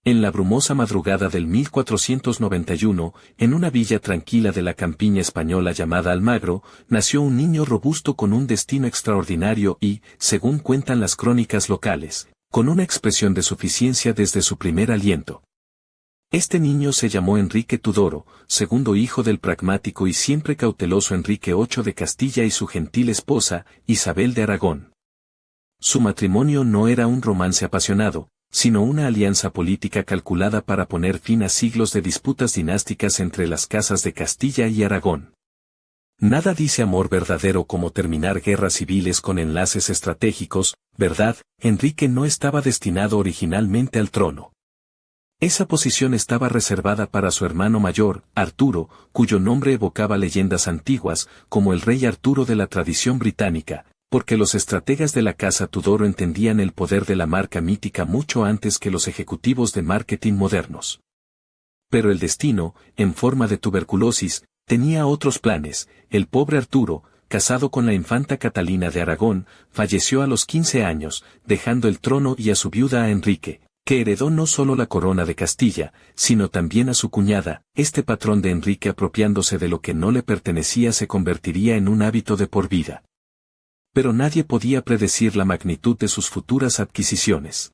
En la brumosa madrugada del 1491, en una villa tranquila de la campiña española llamada Almagro, nació un niño robusto con un destino extraordinario y, según cuentan las crónicas locales, con una expresión de suficiencia desde su primer aliento. Este niño se llamó Enrique Tudoro, segundo hijo del pragmático y siempre cauteloso Enrique VIII de Castilla y su gentil esposa, Isabel de Aragón. Su matrimonio no era un romance apasionado, sino una alianza política calculada para poner fin a siglos de disputas dinásticas entre las casas de Castilla y Aragón. Nada dice amor verdadero como terminar guerras civiles con enlaces estratégicos, ¿verdad? Enrique no estaba destinado originalmente al trono. Esa posición estaba reservada para su hermano mayor, Arturo, cuyo nombre evocaba leyendas antiguas, como el rey Arturo de la tradición británica, porque los estrategas de la casa Tudoro entendían el poder de la marca mítica mucho antes que los ejecutivos de marketing modernos. Pero el destino, en forma de tuberculosis, tenía otros planes. El pobre Arturo, casado con la infanta Catalina de Aragón, falleció a los 15 años, dejando el trono y a su viuda a Enrique, que heredó no solo la corona de Castilla, sino también a su cuñada. Este patrón de Enrique, apropiándose de lo que no le pertenecía, se convertiría en un hábito de por vida. Pero nadie podía predecir la magnitud de sus futuras adquisiciones.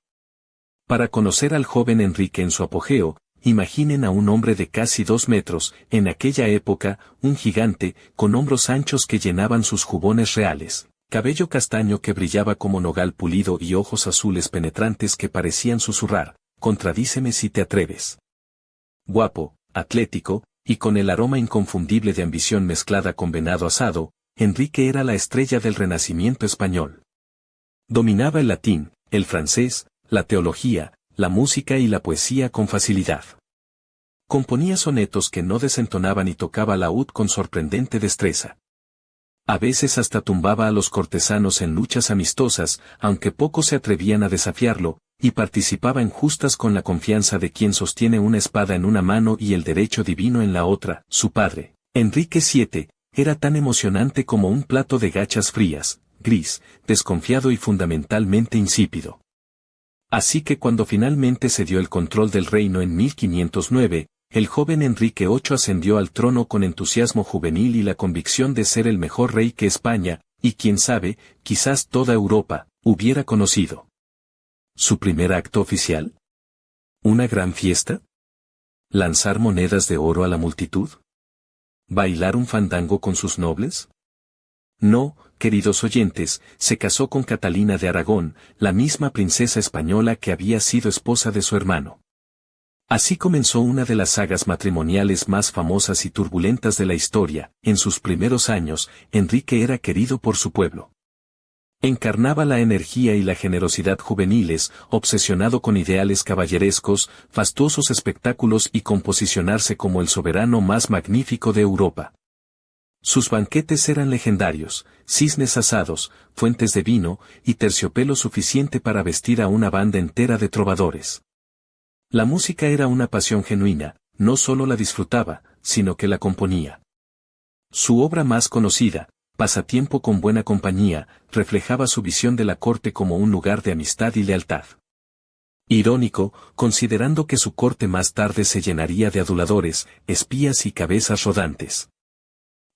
Para conocer al joven Enrique en su apogeo, imaginen a un hombre de casi 2 metros, en aquella época, un gigante, con hombros anchos que llenaban sus jubones reales, cabello castaño que brillaba como nogal pulido y ojos azules penetrantes que parecían susurrar, contradíceme si te atreves. Guapo, atlético, y con el aroma inconfundible de ambición mezclada con venado asado, Enrique era la estrella del Renacimiento español. Dominaba el latín, el francés, la teología, la música y la poesía con facilidad. Componía sonetos que no desentonaban y tocaba laúd con sorprendente destreza. A veces hasta tumbaba a los cortesanos en luchas amistosas, aunque pocos se atrevían a desafiarlo, y participaba en justas con la confianza de quien sostiene una espada en una mano y el derecho divino en la otra. Su padre, Enrique VII, era tan emocionante como un plato de gachas frías, gris, desconfiado y fundamentalmente insípido. Así que cuando finalmente se dio el control del reino en 1509, el joven Enrique VIII ascendió al trono con entusiasmo juvenil y la convicción de ser el mejor rey que España, y quién sabe, quizás toda Europa, hubiera conocido. ¿Su primer acto oficial? ¿Una gran fiesta? ¿Lanzar monedas de oro a la multitud? ¿Bailar un fandango con sus nobles? No, queridos oyentes, se casó con Catalina de Aragón, la misma princesa española que había sido esposa de su hermano. Así comenzó una de las sagas matrimoniales más famosas y turbulentas de la historia. En sus primeros años, Enrique era querido por su pueblo. Encarnaba la energía y la generosidad juveniles, obsesionado con ideales caballerescos, fastuosos espectáculos y con posicionarse como el soberano más magnífico de Europa. Sus banquetes eran legendarios, cisnes asados, fuentes de vino y terciopelo suficiente para vestir a una banda entera de trovadores. La música era una pasión genuina, no solo la disfrutaba, sino que la componía. Su obra más conocida, Pasatiempo con buena compañía, reflejaba su visión de la corte como un lugar de amistad y lealtad. Irónico, considerando que su corte más tarde se llenaría de aduladores, espías y cabezas rodantes.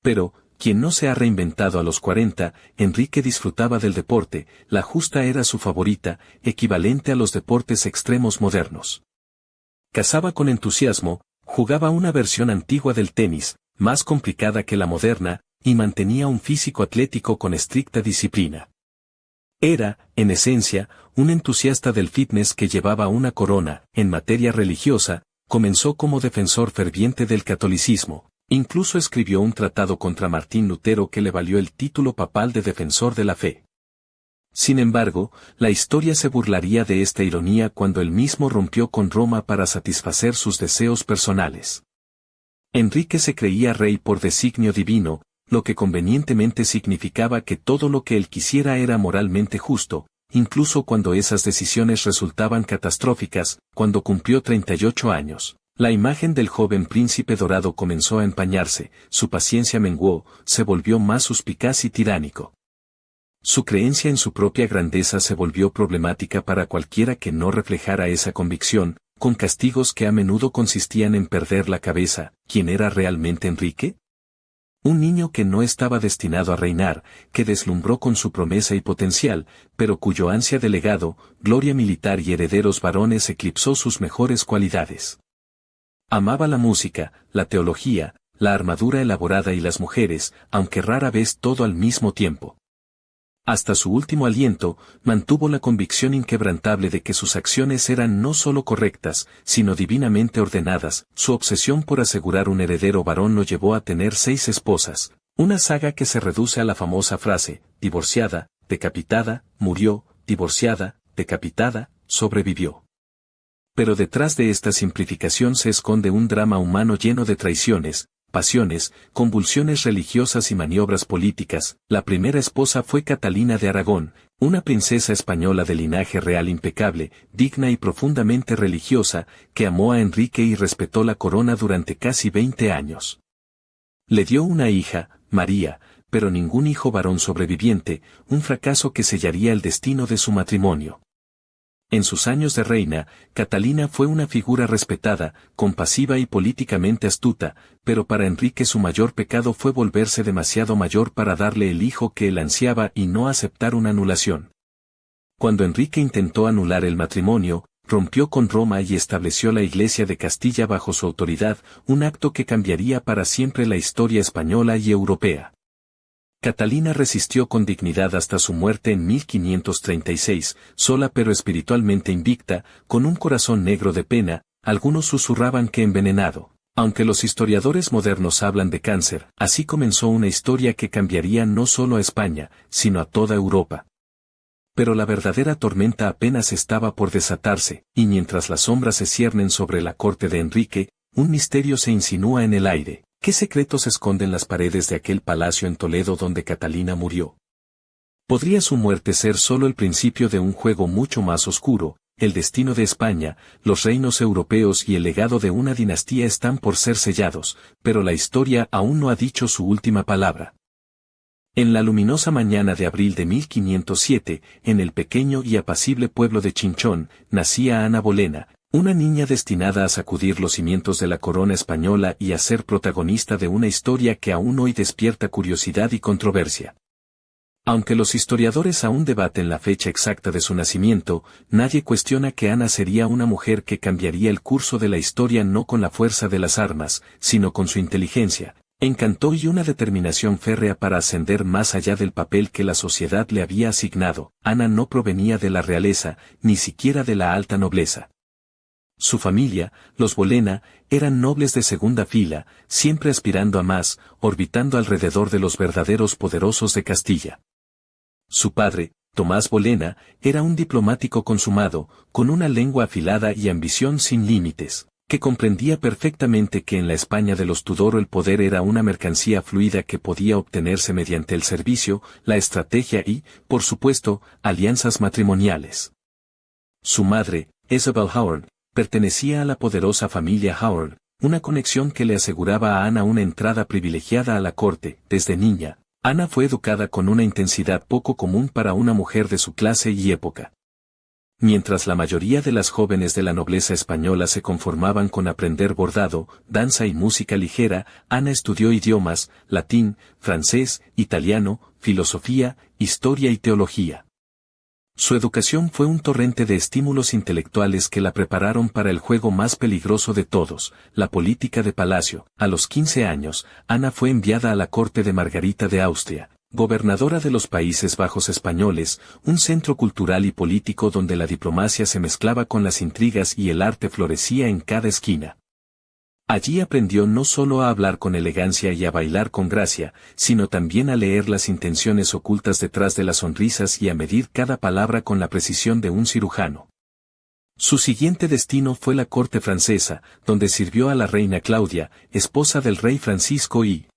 Pero, quien no se ha reinventado a los 40, Enrique disfrutaba del deporte, la justa era su favorita, equivalente a los deportes extremos modernos. Cazaba con entusiasmo, jugaba una versión antigua del tenis, más complicada que la moderna, y mantenía un físico atlético con estricta disciplina. Era, en esencia, un entusiasta del fitness que llevaba una corona. En materia religiosa, comenzó como defensor ferviente del catolicismo, incluso escribió un tratado contra Martín Lutero que le valió el título papal de defensor de la fe. Sin embargo, la historia se burlaría de esta ironía cuando él mismo rompió con Roma para satisfacer sus deseos personales. Enrique se creía rey por designio divino, lo que convenientemente significaba que todo lo que él quisiera era moralmente justo, incluso cuando esas decisiones resultaban catastróficas. Cuando cumplió 38 años, la imagen del joven príncipe dorado comenzó a empañarse, su paciencia menguó, se volvió más suspicaz y tiránico. Su creencia en su propia grandeza se volvió problemática para cualquiera que no reflejara esa convicción, con castigos que a menudo consistían en perder la cabeza. ¿Quién era realmente Enrique? Un niño que no estaba destinado a reinar, que deslumbró con su promesa y potencial, pero cuyo ansia de legado, gloria militar y herederos varones eclipsó sus mejores cualidades. Amaba la música, la teología, la armadura elaborada y las mujeres, aunque rara vez todo al mismo tiempo. Hasta su último aliento, mantuvo la convicción inquebrantable de que sus acciones eran no solo correctas, sino divinamente ordenadas. Su obsesión por asegurar un heredero varón lo llevó a tener 6 esposas, una saga que se reduce a la famosa frase, divorciada, decapitada, murió, divorciada, decapitada, sobrevivió. Pero detrás de esta simplificación se esconde un drama humano lleno de traiciones, pasiones, convulsiones religiosas y maniobras políticas. La primera esposa fue Catalina de Aragón, una princesa española de linaje real impecable, digna y profundamente religiosa, que amó a Enrique y respetó la corona durante casi 20 años. Le dio una hija, María, pero ningún hijo varón sobreviviente, un fracaso que sellaría el destino de su matrimonio. En sus años de reina, Catalina fue una figura respetada, compasiva y políticamente astuta, pero para Enrique su mayor pecado fue volverse demasiado mayor para darle el hijo que él ansiaba y no aceptar una anulación. Cuando Enrique intentó anular el matrimonio, rompió con Roma y estableció la Iglesia de Castilla bajo su autoridad, un acto que cambiaría para siempre la historia española y europea. Catalina resistió con dignidad hasta su muerte en 1536, sola pero espiritualmente invicta, con un corazón negro de pena. Algunos susurraban que envenenado. Aunque los historiadores modernos hablan de cáncer, así comenzó una historia que cambiaría no solo a España, sino a toda Europa. Pero la verdadera tormenta apenas estaba por desatarse, y mientras las sombras se ciernen sobre la corte de Enrique, un misterio se insinúa en el aire. ¿Qué secretos esconden las paredes de aquel palacio en Toledo donde Catalina murió? ¿Podría su muerte ser solo el principio de un juego mucho más oscuro? El destino de España, los reinos europeos y el legado de una dinastía están por ser sellados, pero la historia aún no ha dicho su última palabra. En la luminosa mañana de abril de 1507, en el pequeño y apacible pueblo de Chinchón, nacía Ana Bolena, una niña destinada a sacudir los cimientos de la corona española y a ser protagonista de una historia que aún hoy despierta curiosidad y controversia. Aunque los historiadores aún debaten la fecha exacta de su nacimiento, nadie cuestiona que Ana sería una mujer que cambiaría el curso de la historia no con la fuerza de las armas, sino con su inteligencia, encanto y una determinación férrea para ascender más allá del papel que la sociedad le había asignado. Ana no provenía de la realeza, ni siquiera de la alta nobleza. Su familia, los Bolena, eran nobles de segunda fila, siempre aspirando a más, orbitando alrededor de los verdaderos poderosos de Castilla. Su padre, Tomás Bolena, era un diplomático consumado, con una lengua afilada y ambición sin límites, que comprendía perfectamente que en la España de los Tudor el poder era una mercancía fluida que podía obtenerse mediante el servicio, la estrategia y, por supuesto, alianzas matrimoniales. Su madre, Isabel Howard, pertenecía a la poderosa familia Howard, una conexión que le aseguraba a Ana una entrada privilegiada a la corte. Desde niña, Ana fue educada con una intensidad poco común para una mujer de su clase y época. Mientras la mayoría de las jóvenes de la nobleza española se conformaban con aprender bordado, danza y música ligera, Ana estudió idiomas, latín, francés, italiano, filosofía, historia y teología. Su educación fue un torrente de estímulos intelectuales que la prepararon para el juego más peligroso de todos, la política de palacio. A los 15 años, Ana fue enviada a la corte de Margarita de Austria, gobernadora de los Países Bajos españoles, un centro cultural y político donde la diplomacia se mezclaba con las intrigas y el arte florecía en cada esquina. Allí aprendió no solo a hablar con elegancia y a bailar con gracia, sino también a leer las intenciones ocultas detrás de las sonrisas y a medir cada palabra con la precisión de un cirujano. Su siguiente destino fue la corte francesa, donde sirvió a la reina Claudia, esposa del rey Francisco y,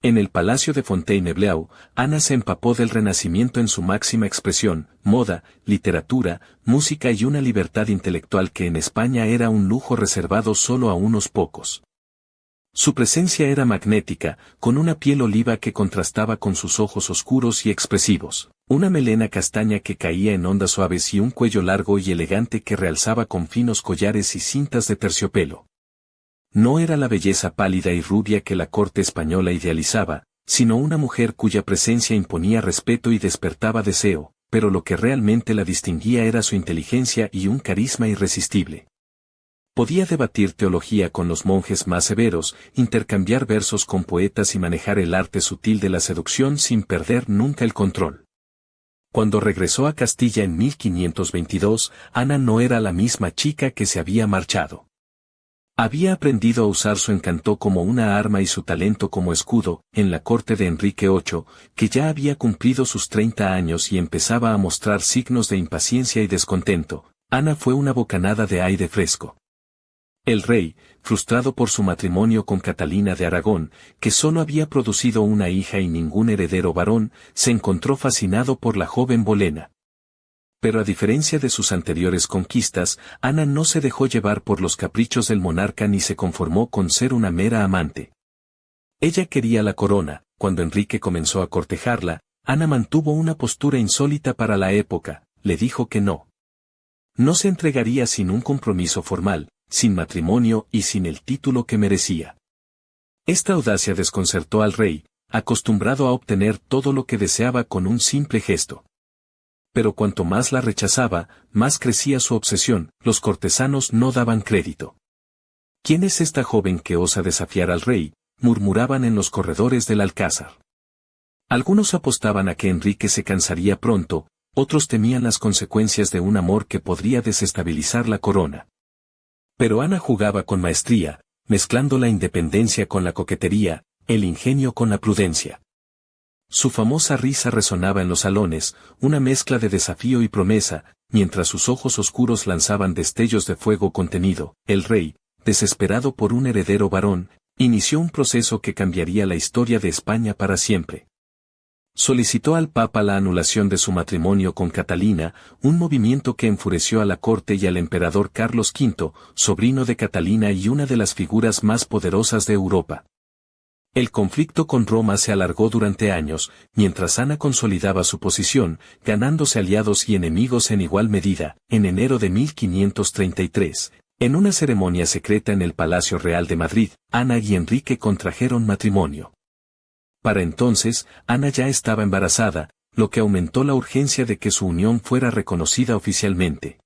en el palacio de Fontainebleau, Ana se empapó del Renacimiento en su máxima expresión, moda, literatura, música y una libertad intelectual que en España era un lujo reservado solo a unos pocos. Su presencia era magnética, con una piel oliva que contrastaba con sus ojos oscuros y expresivos. Una melena castaña que caía en ondas suaves y un cuello largo y elegante que realzaba con finos collares y cintas de terciopelo. No era la belleza pálida y rubia que la corte española idealizaba, sino una mujer cuya presencia imponía respeto y despertaba deseo, pero lo que realmente la distinguía era su inteligencia y un carisma irresistible. Podía debatir teología con los monjes más severos, intercambiar versos con poetas y manejar el arte sutil de la seducción sin perder nunca el control. Cuando regresó a Castilla en 1522, Ana no era la misma chica que se había marchado. Había aprendido a usar su encanto como una arma y su talento como escudo, en la corte de Enrique VIII, que ya había cumplido sus 30 años y empezaba a mostrar signos de impaciencia y descontento. Ana fue una bocanada de aire fresco. El rey, frustrado por su matrimonio con Catalina de Aragón, que solo había producido una hija y ningún heredero varón, se encontró fascinado por la joven Bolena. Pero a diferencia de sus anteriores conquistas, Ana no se dejó llevar por los caprichos del monarca ni se conformó con ser una mera amante. Ella quería la corona. Cuando Enrique comenzó a cortejarla, Ana mantuvo una postura insólita para la época, le dijo que no. No se entregaría sin un compromiso formal, sin matrimonio y sin el título que merecía. Esta audacia desconcertó al rey, acostumbrado a obtener todo lo que deseaba con un simple gesto. Pero cuanto más la rechazaba, más crecía su obsesión. Los cortesanos no daban crédito. ¿Quién es esta joven que osa desafiar al rey?, murmuraban en los corredores del Alcázar. Algunos apostaban a que Enrique se cansaría pronto, otros temían las consecuencias de un amor que podría desestabilizar la corona. Pero Ana jugaba con maestría, mezclando la independencia con la coquetería, el ingenio con la prudencia. Su famosa risa resonaba en los salones, una mezcla de desafío y promesa, mientras sus ojos oscuros lanzaban destellos de fuego contenido. El rey, desesperado por un heredero varón, inició un proceso que cambiaría la historia de España para siempre. Solicitó al Papa la anulación de su matrimonio con Catalina, un movimiento que enfureció a la corte y al emperador Carlos V, sobrino de Catalina y una de las figuras más poderosas de Europa. El conflicto con Roma se alargó durante años, mientras Ana consolidaba su posición, ganándose aliados y enemigos en igual medida. En enero de 1533, en una ceremonia secreta en el Palacio Real de Madrid, Ana y Enrique contrajeron matrimonio. Para entonces, Ana ya estaba embarazada, lo que aumentó la urgencia de que su unión fuera reconocida oficialmente.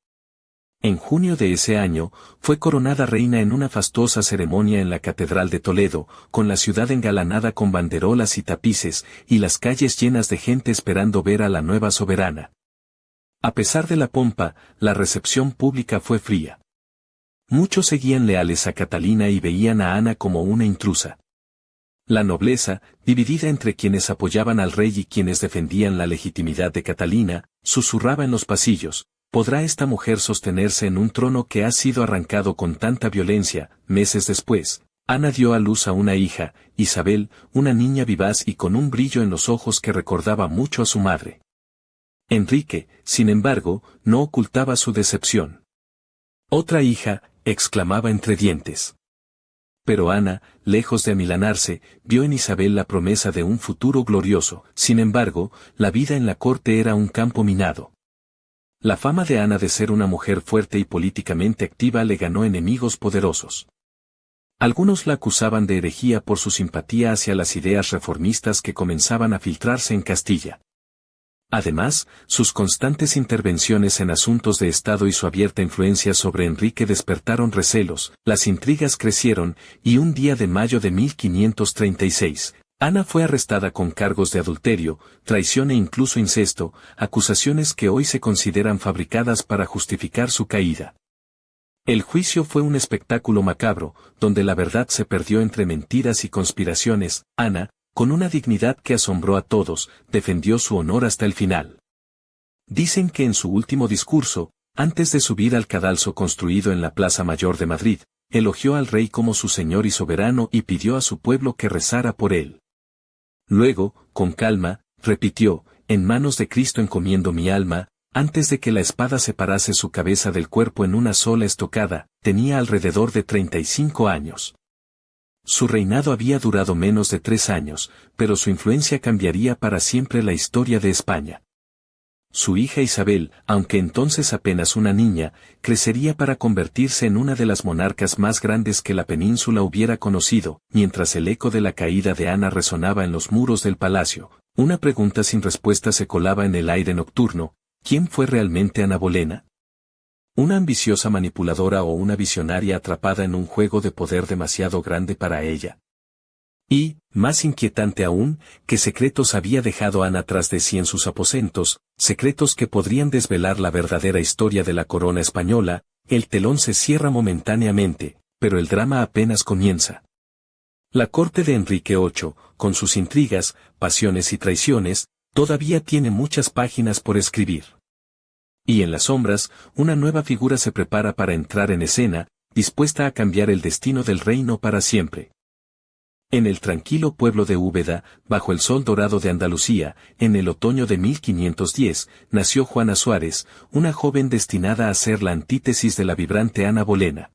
En junio de ese año, fue coronada reina en una fastuosa ceremonia en la Catedral de Toledo, con la ciudad engalanada con banderolas y tapices, y las calles llenas de gente esperando ver a la nueva soberana. A pesar de la pompa, la recepción pública fue fría. Muchos seguían leales a Catalina y veían a Ana como una intrusa. La nobleza, dividida entre quienes apoyaban al rey y quienes defendían la legitimidad de Catalina, susurraba en los pasillos: ¿podrá esta mujer sostenerse en un trono que ha sido arrancado con tanta violencia? Meses después, Ana dio a luz a una hija, Isabel, una niña vivaz y con un brillo en los ojos que recordaba mucho a su madre. Enrique, sin embargo, no ocultaba su decepción. «Otra hija», exclamaba entre dientes. Pero Ana, lejos de amilanarse, vio en Isabel la promesa de un futuro glorioso. Sin embargo, la vida en la corte era un campo minado. La fama de Ana de ser una mujer fuerte y políticamente activa le ganó enemigos poderosos. Algunos la acusaban de herejía por su simpatía hacia las ideas reformistas que comenzaban a filtrarse en Castilla. Además, sus constantes intervenciones en asuntos de Estado y su abierta influencia sobre Enrique despertaron recelos. Las intrigas crecieron, y un día de mayo de 1536, Ana fue arrestada con cargos de adulterio, traición e incluso incesto, acusaciones que hoy se consideran fabricadas para justificar su caída. El juicio fue un espectáculo macabro, donde la verdad se perdió entre mentiras y conspiraciones. Ana, con una dignidad que asombró a todos, defendió su honor hasta el final. Dicen que en su último discurso, antes de subir al cadalso construido en la Plaza Mayor de Madrid, elogió al rey como su señor y soberano y pidió a su pueblo que rezara por él. Luego, con calma, repitió: «En manos de Cristo encomiendo mi alma». Antes de que la espada separase su cabeza del cuerpo en una sola estocada, tenía alrededor de 35 años. Su reinado había durado menos de 3 años, pero su influencia cambiaría para siempre la historia de España. Su hija Isabel, aunque entonces apenas una niña, crecería para convertirse en una de las monarcas más grandes que la península hubiera conocido. Mientras el eco de la caída de Ana resonaba en los muros del palacio, una pregunta sin respuesta se colaba en el aire nocturno: ¿quién fue realmente Ana Bolena? ¿Una ambiciosa manipuladora o una visionaria atrapada en un juego de poder demasiado grande para ella? Y, más inquietante aún, ¿qué secretos había dejado Ana tras de sí en sus aposentos, secretos que podrían desvelar la verdadera historia de la corona española? El telón se cierra momentáneamente, pero el drama apenas comienza. La corte de Enrique VIII, con sus intrigas, pasiones y traiciones, todavía tiene muchas páginas por escribir. Y en las sombras, una nueva figura se prepara para entrar en escena, dispuesta a cambiar el destino del reino para siempre. En el tranquilo pueblo de Úbeda, bajo el sol dorado de Andalucía, en el otoño de 1510, nació Juana Suárez, una joven destinada a ser la antítesis de la vibrante Ana Bolena.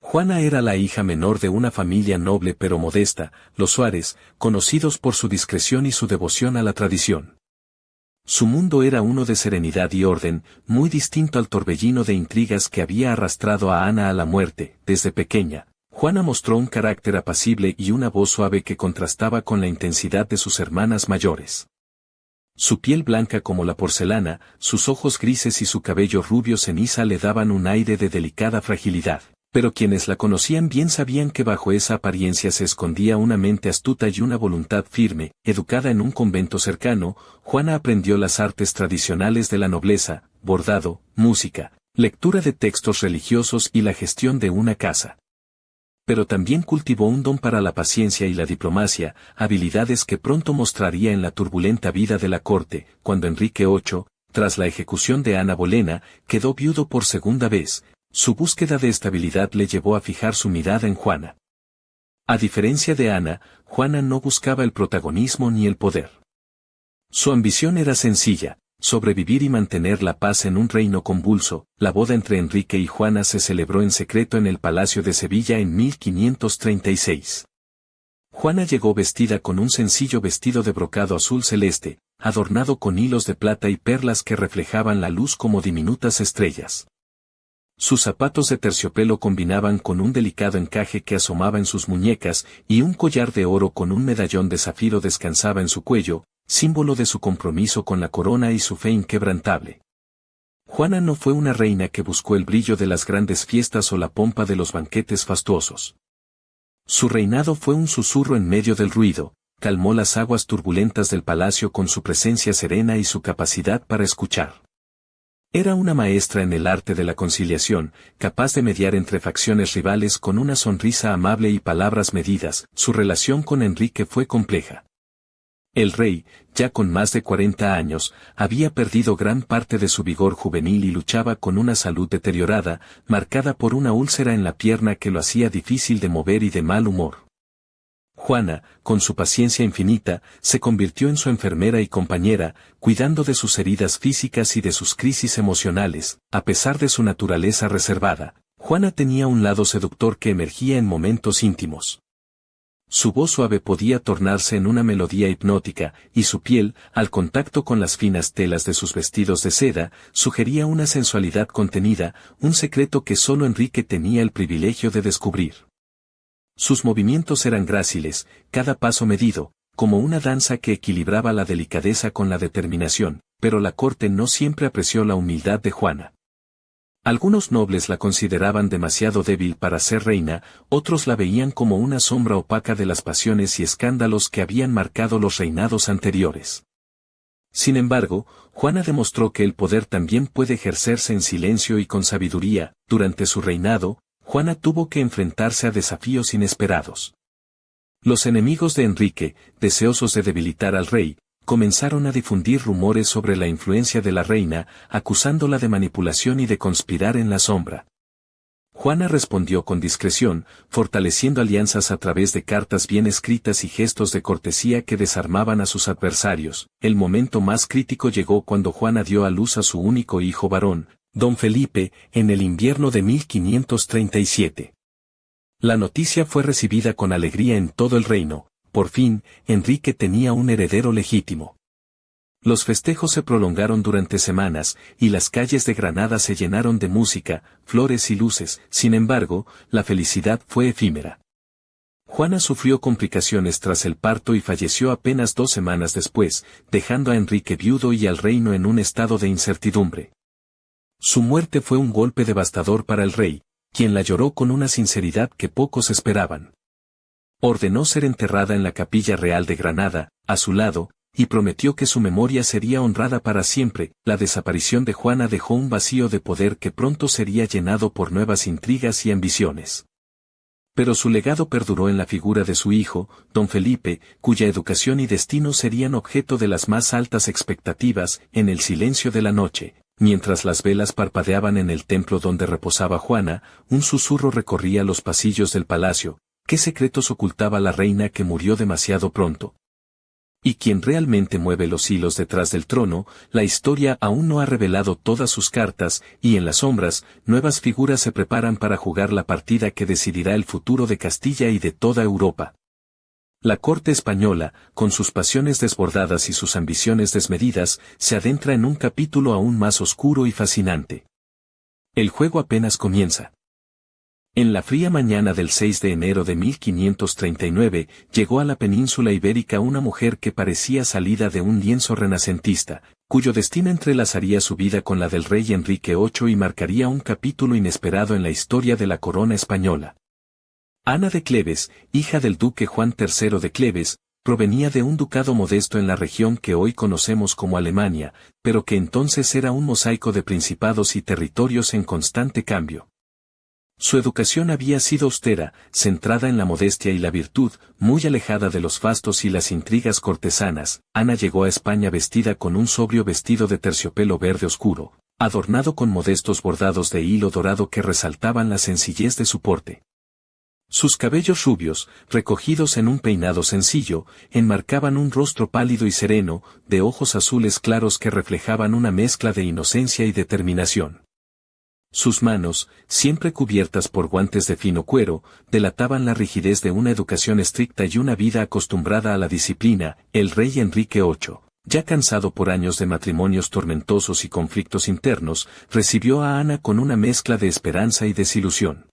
Juana era la hija menor de una familia noble pero modesta, los Suárez, conocidos por su discreción y su devoción a la tradición. Su mundo era uno de serenidad y orden, muy distinto al torbellino de intrigas que había arrastrado a Ana a la muerte. Desde pequeña, Juana mostró un carácter apacible y una voz suave que contrastaba con la intensidad de sus hermanas mayores. Su piel blanca como la porcelana, sus ojos grises y su cabello rubio ceniza le daban un aire de delicada fragilidad, pero quienes la conocían bien sabían que bajo esa apariencia se escondía una mente astuta y una voluntad firme. Educada en un convento cercano, Juana aprendió las artes tradicionales de la nobleza: bordado, música, lectura de textos religiosos y la gestión de una casa. Pero también cultivó un don para la paciencia y la diplomacia, habilidades que pronto mostraría en la turbulenta vida de la corte. Cuando Enrique VIII, tras la ejecución de Ana Bolena, quedó viudo por segunda vez, su búsqueda de estabilidad le llevó a fijar su mirada en Juana. A diferencia de Ana, Juana no buscaba el protagonismo ni el poder. Su ambición era sencilla: sobrevivir y mantener la paz en un reino convulso. La boda entre Enrique y Juana se celebró en secreto en el Palacio de Sevilla en 1536. Juana llegó vestida con un sencillo vestido de brocado azul celeste, adornado con hilos de plata y perlas que reflejaban la luz como diminutas estrellas. Sus zapatos de terciopelo combinaban con un delicado encaje que asomaba en sus muñecas, y un collar de oro con un medallón de zafiro descansaba en su cuello, símbolo de su compromiso con la corona y su fe inquebrantable. Juana no fue una reina que buscó el brillo de las grandes fiestas o la pompa de los banquetes fastuosos. Su reinado fue un susurro en medio del ruido: calmó las aguas turbulentas del palacio con su presencia serena y su capacidad para escuchar. Era una maestra en el arte de la conciliación, capaz de mediar entre facciones rivales con una sonrisa amable y palabras medidas. Su relación con Enrique fue compleja. El rey, ya con más de 40 años, había perdido gran parte de su vigor juvenil y luchaba con una salud deteriorada, marcada por una úlcera en la pierna que lo hacía difícil de mover y de mal humor. Juana, con su paciencia infinita, se convirtió en su enfermera y compañera, cuidando de sus heridas físicas y de sus crisis emocionales. A pesar de su naturaleza reservada, Juana tenía un lado seductor que emergía en momentos íntimos. Su voz suave podía tornarse en una melodía hipnótica, y su piel, al contacto con las finas telas de sus vestidos de seda, sugería una sensualidad contenida, un secreto que solo Enrique tenía el privilegio de descubrir. Sus movimientos eran gráciles, cada paso medido, como una danza que equilibraba la delicadeza con la determinación, pero la corte no siempre apreció la humildad de Juana. Algunos nobles la consideraban demasiado débil para ser reina, otros la veían como una sombra opaca de las pasiones y escándalos que habían marcado los reinados anteriores. Sin embargo, Juana demostró que el poder también puede ejercerse en silencio y con sabiduría. Durante su reinado, Juana tuvo que enfrentarse a desafíos inesperados. Los enemigos de Enrique, deseosos de debilitar al rey, comenzaron a difundir rumores sobre la influencia de la reina, acusándola de manipulación y de conspirar en la sombra. Juana respondió con discreción, fortaleciendo alianzas a través de cartas bien escritas y gestos de cortesía que desarmaban a sus adversarios. El momento más crítico llegó cuando Juana dio a luz a su único hijo varón, don Felipe, en el invierno de 1537. La noticia fue recibida con alegría en todo el reino. Por fin, Enrique tenía un heredero legítimo. Los festejos se prolongaron durante semanas, y las calles de Granada se llenaron de música, flores y luces. Sin embargo, la felicidad fue efímera. Juana sufrió complicaciones tras el parto y falleció apenas 2 semanas después, dejando a Enrique viudo y al reino en un estado de incertidumbre. Su muerte fue un golpe devastador para el rey, quien la lloró con una sinceridad que pocos esperaban. Ordenó ser enterrada en la Capilla Real de Granada, a su lado, y prometió que su memoria sería honrada para siempre. La desaparición de Juana dejó un vacío de poder que pronto sería llenado por nuevas intrigas y ambiciones. Pero su legado perduró en la figura de su hijo, don Felipe, cuya educación y destino serían objeto de las más altas expectativas. En el silencio de la noche, mientras las velas parpadeaban en el templo donde reposaba Juana, un susurro recorría los pasillos del palacio. ¿Qué secretos ocultaba la reina que murió demasiado pronto? Y quien realmente mueve los hilos detrás del trono. La historia aún no ha revelado todas sus cartas, y en las sombras, nuevas figuras se preparan para jugar la partida que decidirá el futuro de Castilla y de toda Europa. La corte española, con sus pasiones desbordadas y sus ambiciones desmedidas, se adentra en un capítulo aún más oscuro y fascinante. El juego apenas comienza. En la fría mañana del 6 de enero de 1539, llegó a la península ibérica una mujer que parecía salida de un lienzo renacentista, cuyo destino entrelazaría su vida con la del rey Enrique VIII y marcaría un capítulo inesperado en la historia de la corona española. Ana de Cleves, hija del duque Juan III de Cleves, provenía de un ducado modesto en la región que hoy conocemos como Alemania, pero que entonces era un mosaico de principados y territorios en constante cambio. Su educación había sido austera, centrada en la modestia y la virtud, muy alejada de los fastos y las intrigas cortesanas. Ana llegó a España vestida con un sobrio vestido de terciopelo verde oscuro, adornado con modestos bordados de hilo dorado que resaltaban la sencillez de su porte. Sus cabellos rubios, recogidos en un peinado sencillo, enmarcaban un rostro pálido y sereno, de ojos azules claros que reflejaban una mezcla de inocencia y determinación. Sus manos, siempre cubiertas por guantes de fino cuero, delataban la rigidez de una educación estricta y una vida acostumbrada a la disciplina. El rey Enrique VIII, ya cansado por años de matrimonios tormentosos y conflictos internos, recibió a Ana con una mezcla de esperanza y desilusión.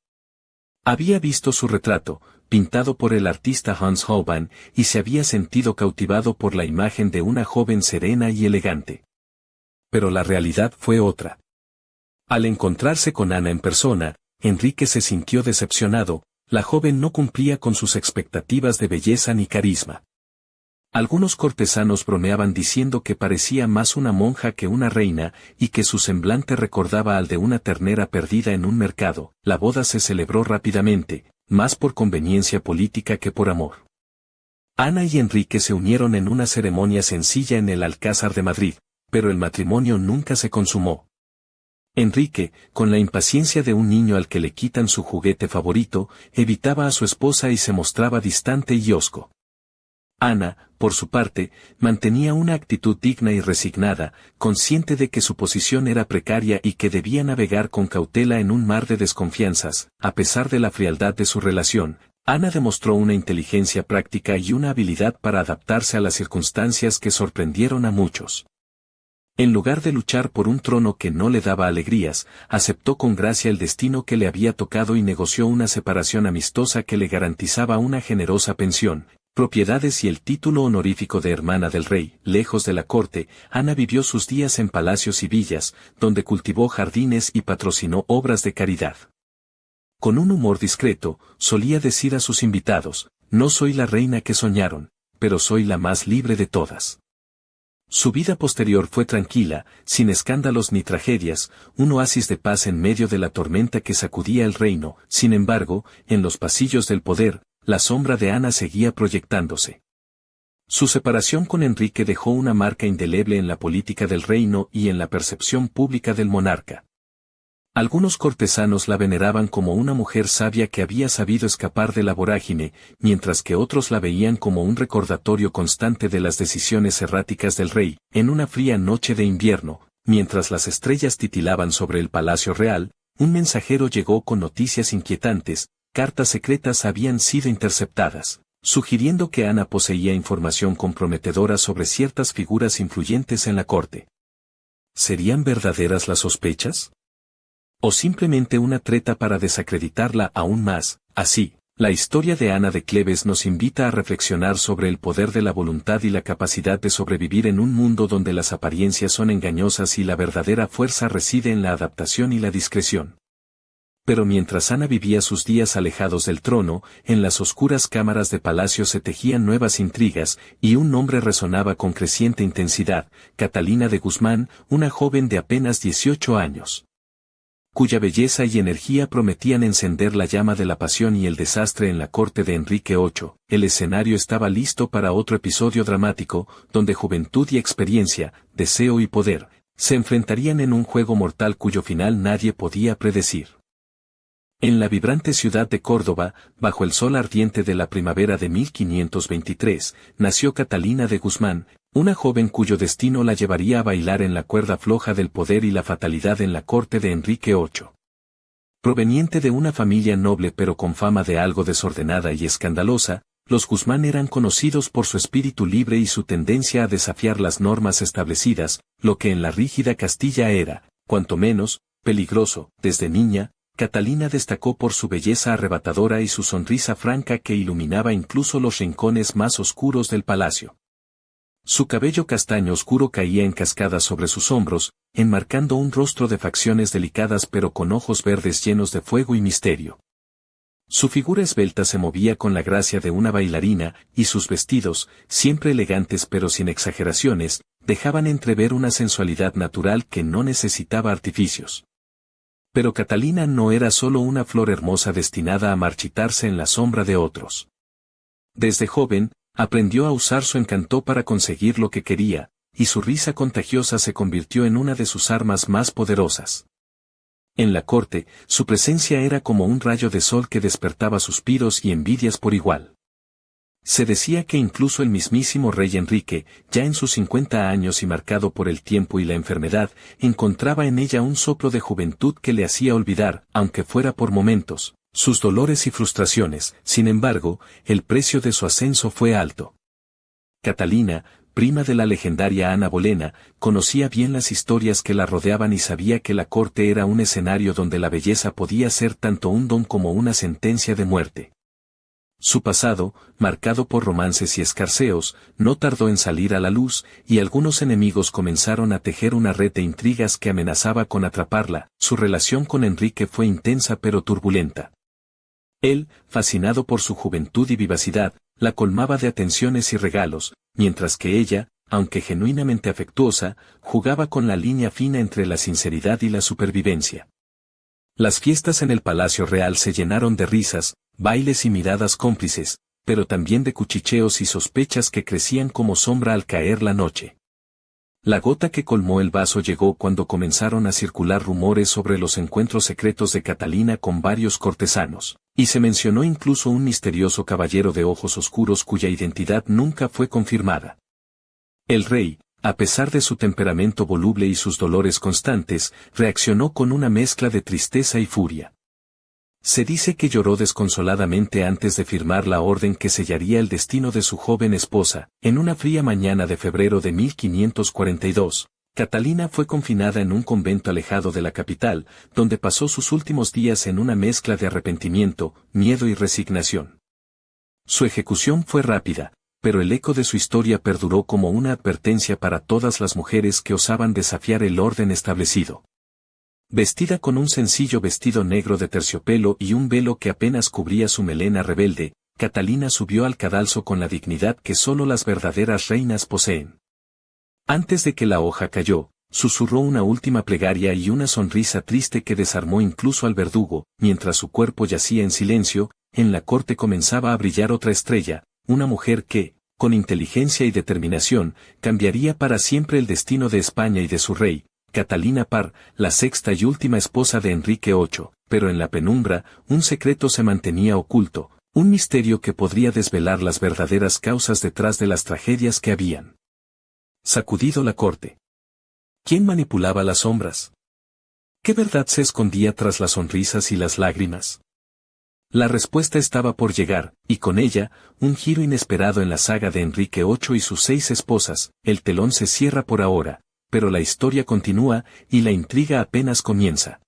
Había visto su retrato, pintado por el artista Hans Holbein, y se había sentido cautivado por la imagen de una joven serena y elegante. Pero la realidad fue otra. Al encontrarse con Ana en persona, Enrique se sintió decepcionado. La joven no cumplía con sus expectativas de belleza ni carisma. Algunos cortesanos bromeaban diciendo que parecía más una monja que una reina, y que su semblante recordaba al de una ternera perdida en un mercado. La boda se celebró rápidamente, más por conveniencia política que por amor. Ana y Enrique se unieron en una ceremonia sencilla en el Alcázar de Madrid, pero el matrimonio nunca se consumó. Enrique, con la impaciencia de un niño al que le quitan su juguete favorito, evitaba a su esposa y se mostraba distante y hosco. Ana, por su parte, mantenía una actitud digna y resignada, consciente de que su posición era precaria y que debía navegar con cautela en un mar de desconfianzas. A pesar de la frialdad de su relación, Ana demostró una inteligencia práctica y una habilidad para adaptarse a las circunstancias que sorprendieron a muchos. En lugar de luchar por un trono que no le daba alegrías, aceptó con gracia el destino que le había tocado y negoció una separación amistosa que le garantizaba una generosa pensión, propiedades y el título honorífico de hermana del rey. Lejos de la corte, Ana vivió sus días en palacios y villas, donde cultivó jardines y patrocinó obras de caridad. Con un humor discreto, solía decir a sus invitados: «No soy la reina que soñaron, pero soy la más libre de todas». Su vida posterior fue tranquila, sin escándalos ni tragedias, un oasis de paz en medio de la tormenta que sacudía el reino. Sin embargo, en los pasillos del poder, la sombra de Ana seguía proyectándose. Su separación con Enrique dejó una marca indeleble en la política del reino y en la percepción pública del monarca. Algunos cortesanos la veneraban como una mujer sabia que había sabido escapar de la vorágine, mientras que otros la veían como un recordatorio constante de las decisiones erráticas del rey. En una fría noche de invierno, mientras las estrellas titilaban sobre el palacio real, un mensajero llegó con noticias inquietantes. Cartas secretas habían sido interceptadas. sugiriendo que Ana poseía información comprometedora sobre ciertas figuras influyentes en la corte. ¿Serían verdaderas las sospechas? ¿O simplemente una treta para desacreditarla aún más? Así, la historia de Ana de Cleves nos invita a reflexionar sobre el poder de la voluntad y la capacidad de sobrevivir en un mundo donde las apariencias son engañosas y la verdadera fuerza reside en la adaptación y la discreción. Pero mientras Ana vivía sus días alejados del trono, en las oscuras cámaras de palacio se tejían nuevas intrigas, y un nombre resonaba con creciente intensidad: Catalina de Guzmán, una joven de apenas 18 años. Cuya belleza y energía prometían encender la llama de la pasión y el desastre en la corte de Enrique VIII. El escenario estaba listo para otro episodio dramático, donde juventud y experiencia, deseo y poder, se enfrentarían en un juego mortal cuyo final nadie podía predecir. En la vibrante ciudad de Córdoba, bajo el sol ardiente de la primavera de 1523, nació Catalina de Guzmán, una joven cuyo destino la llevaría a bailar en la cuerda floja del poder y la fatalidad en la corte de Enrique VIII. Proveniente de una familia noble pero con fama de algo desordenada y escandalosa, los Guzmán eran conocidos por su espíritu libre y su tendencia a desafiar las normas establecidas, lo que en la rígida Castilla era, cuanto menos, peligroso. Desde niña, Catalina destacó por su belleza arrebatadora y su sonrisa franca que iluminaba incluso los rincones más oscuros del palacio. Su cabello castaño oscuro caía en cascadas sobre sus hombros, enmarcando un rostro de facciones delicadas pero con ojos verdes llenos de fuego y misterio. Su figura esbelta se movía con la gracia de una bailarina, y sus vestidos, siempre elegantes pero sin exageraciones, dejaban entrever una sensualidad natural que no necesitaba artificios. Pero Catalina no era solo una flor hermosa destinada a marchitarse en la sombra de otros. Desde joven, aprendió a usar su encanto para conseguir lo que quería, y su risa contagiosa se convirtió en una de sus armas más poderosas. En la corte, su presencia era como un rayo de sol que despertaba suspiros y envidias por igual. Se decía que incluso el mismísimo rey Enrique, ya en sus 50 años y marcado por el tiempo y la enfermedad, encontraba en ella un soplo de juventud que le hacía olvidar, aunque fuera por momentos, sus dolores y frustraciones. Sin embargo, el precio de su ascenso fue alto. Catalina, prima de la legendaria Ana Bolena, conocía bien las historias que la rodeaban y sabía que la corte era un escenario donde la belleza podía ser tanto un don como una sentencia de muerte. Su pasado, marcado por romances y escarceos, no tardó en salir a la luz, y algunos enemigos comenzaron a tejer una red de intrigas que amenazaba con atraparla. Su relación con Enrique fue intensa pero turbulenta. Él, fascinado por su juventud y vivacidad, la colmaba de atenciones y regalos, mientras que ella, aunque genuinamente afectuosa, jugaba con la línea fina entre la sinceridad y la supervivencia. Las fiestas en el Palacio Real se llenaron de risas, bailes y miradas cómplices, pero también de cuchicheos y sospechas que crecían como sombra al caer la noche. La gota que colmó el vaso llegó cuando comenzaron a circular rumores sobre los encuentros secretos de Catalina con varios cortesanos, y se mencionó incluso un misterioso caballero de ojos oscuros cuya identidad nunca fue confirmada. El rey, a pesar de su temperamento voluble y sus dolores constantes, reaccionó con una mezcla de tristeza y furia. Se dice que lloró desconsoladamente antes de firmar la orden que sellaría el destino de su joven esposa. En una fría mañana de febrero de 1542, Catalina fue confinada en un convento alejado de la capital, donde pasó sus últimos días en una mezcla de arrepentimiento, miedo y resignación. Su ejecución fue rápida, pero el eco de su historia perduró como una advertencia para todas las mujeres que osaban desafiar el orden establecido. Vestida con un sencillo vestido negro de terciopelo y un velo que apenas cubría su melena rebelde, Catalina subió al cadalso con la dignidad que solo las verdaderas reinas poseen. Antes de que la hoja cayó, susurró una última plegaria y una sonrisa triste que desarmó incluso al verdugo. Mientras su cuerpo yacía en silencio, en la corte comenzaba a brillar otra estrella, una mujer que, con inteligencia y determinación, cambiaría para siempre el destino de España y de su rey. Catalina Parr, la sexta y última esposa de Enrique VIII, pero en la penumbra, un secreto se mantenía oculto, un misterio que podría desvelar las verdaderas causas detrás de las tragedias que habían sacudido la corte. ¿Quién manipulaba las sombras? ¿Qué verdad se escondía tras las sonrisas y las lágrimas? La respuesta estaba por llegar, y con ella, un giro inesperado en la saga de Enrique VIII y sus 6 esposas. El telón se cierra por ahora, pero la historia continúa, y la intriga apenas comienza.